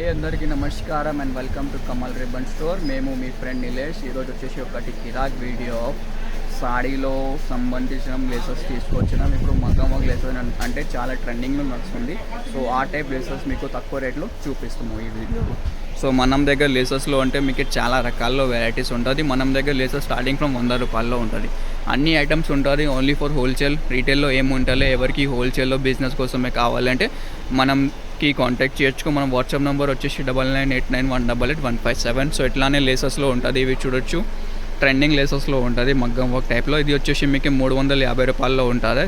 అందరికీ నమస్కారం and welcome to Kamal ribbon store. మేము మీ ఫ్రెండ్ నిలేష్. ఈరోజు వచ్చేసి ఒకటి కిరాక్ వీడియో సాడీలో సంబంధించిన లేసెస్ తీసుకొచ్చినాం. ఇప్పుడు మగ్గం లేసెస్ అంటే చాలా ట్రెండింగ్లో నడుస్తుంది. సో ఆ టైప్ లేసెస్ మీకు తక్కువ రేట్లో చూపిస్తాము ఈ వీడియోలో. సో మనం దగ్గర లేసెస్లో అంటే మీకు చాలా రకాల్లో వెరైటీస్ ఉంటుంది. మనం దగ్గర లేసెస్ స్టార్టింగ్ ఫ్రమ్ 100 రూపాయల్లో ఉంటుంది. అన్ని ఐటమ్స్ ఉంటుంది. Only for wholesale. రీటైల్లో ఏముంటాలో ఎవరికి హోల్సేల్లో బిజినెస్ కోసమే కావాలంటే మనకి కాంటాక్ట్ చేయొచ్చు. మన వాట్సాప్ నెంబర్ వచ్చేసి 9989188157. సో ఇట్లానే లేసెస్లో ఉంటుంది. ఇవి చూడొచ్చు, ట్రెండింగ్ లేసెస్లో ఉంటుంది మగ్గం వర్క్ టైప్లో. ఇది వచ్చేసి మీకు 350 రూపాయల్లో ఉంటుంది.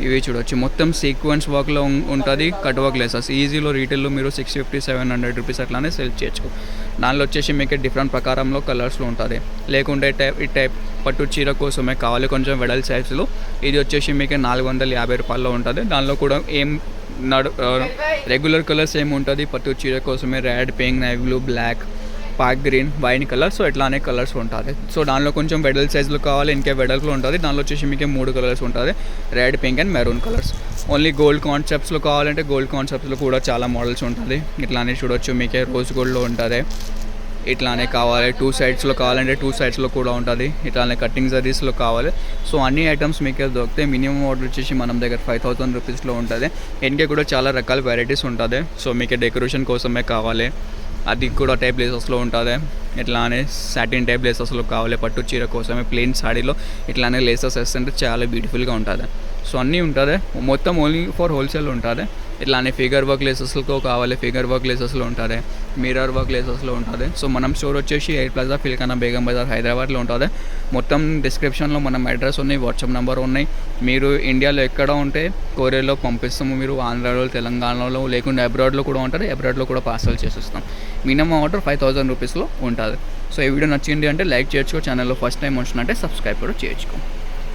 ఇవి చూడొచ్చు, మొత్తం సీక్వెన్స్ వర్క్లో ఉంటుంది. కట్ వర్క్ లేసెస్ ఈజీలో రీటైల్లో మీరు 650-700 రూపీస్ అట్లానే సెల్ చేయొచ్చు. దానిలో వచ్చేసి మీకు డిఫరెంట్ ప్రకారంలో కలర్స్లో ఉంటుంది. లేకుంటే ఈ టైప్ పట్టు చీర కోసమే కావాలి కొంచెం వెడల్ సైజులో. ఇది వచ్చేసి మీకు 450 రూపాయల్లో ఉంటుంది. దానిలో కూడా రెగ్యులర్ కలర్స్ ఏమి ఉంటుంది పట్టు చీర కోసమే red, pink, navy blue, black, పాక్ గ్రీన్, వైన్ కలర్. సో ఇట్లానే కలర్స్ ఉంటుంది. సో దానిలో కొంచెం వెడల్ సైజులో కావాలి, ఇంకే వెడల్ఫ్లో ఉంటుంది. దానిలో వచ్చేసి మీకు 3 కలర్స్ ఉంటుంది, red, pink and maroon colours. Only gold కాన్సెప్ట్స్లో కావాలంటే గోల్డ్ కాన్సెప్ట్స్లో కూడా చాలా మోడల్స్ ఉంటుంది. ఇట్లానే చూడొచ్చు, మీకే రోజ్ గోల్డ్లో ఉంటుంది. ఇట్లానే కావాలి 2 సైడ్స్లో కావాలంటే 2 సైడ్స్లో కూడా ఉంటుంది. ఇట్లానే కటింగ్ జరీస్లో కావాలి. సో అన్ని ఐటమ్స్ మీకే దొరికితే మినిమం ఆర్డర్ వచ్చేసి మనం దగ్గర 5000 రూపీస్లో ఉంటుంది. ఇంకే కూడా చాలా రకాల వెరైటీస్ ఉంటుంది. సో మీకు డెకరేషన్ కోసమే కావాలి, అది కూడా టైప్ లేసెస్లో ఉంటుంది. ఇట్లానే సాటిన్ టైప్ లేసెస్లో కావాలి, పట్టు చీర కోసమే ప్లెయిన్ సాడీలో ఇట్లానే లేసెస్ వేస్తుంటే చాలా బ్యూటిఫుల్గా ఉంటుంది. సో అన్నీ ఉంటుంది. మొత్తం ఓన్లీ ఫర్ హోల్సేల్ ఉంటుంది. ఇట్లానే ఫిగర్ వర్క్ లేసెస్లో కావాలి, ఫిగర్ వర్క్ లేసెస్లో ఉంటుంది, మిర్రర్ వర్క్ లేసెస్లో ఉంటుంది. సో మనం స్టోర్ వచ్చేసి ఎయిర్ ప్లాజా, ఫిల్కానా, బేగం బజార్, హైదరాబాద్లో ఉంటుంది. మొత్తం డిస్క్రిప్షన్లో మనం అడ్రస్ ఉన్నాయి, వాట్సాప్ నెంబర్ ఉన్నాయి. మీరు ఇండియాలో ఎక్కడ ఉంటే కొరియర్లో పంపిస్తాము. మీరు ఆంధ్రాలో, తెలంగాణలో, లేకుంటే అబ్రాడ్లో కూడా ఉంటుంది. అబ్రాడ్లో కూడా పార్సల్ చేసిస్తాం. మినిమం ఆర్డర్ 5000 రూపీస్లో ఉంటుంది. సో ఈ వీడియో నచ్చింది అంటే లైక్ చేయొచ్చు. ఛానల్లో ఫస్ట్ టైం వచ్చినట్టే సబ్స్క్రైబ్ కూడా చేయొచ్చు.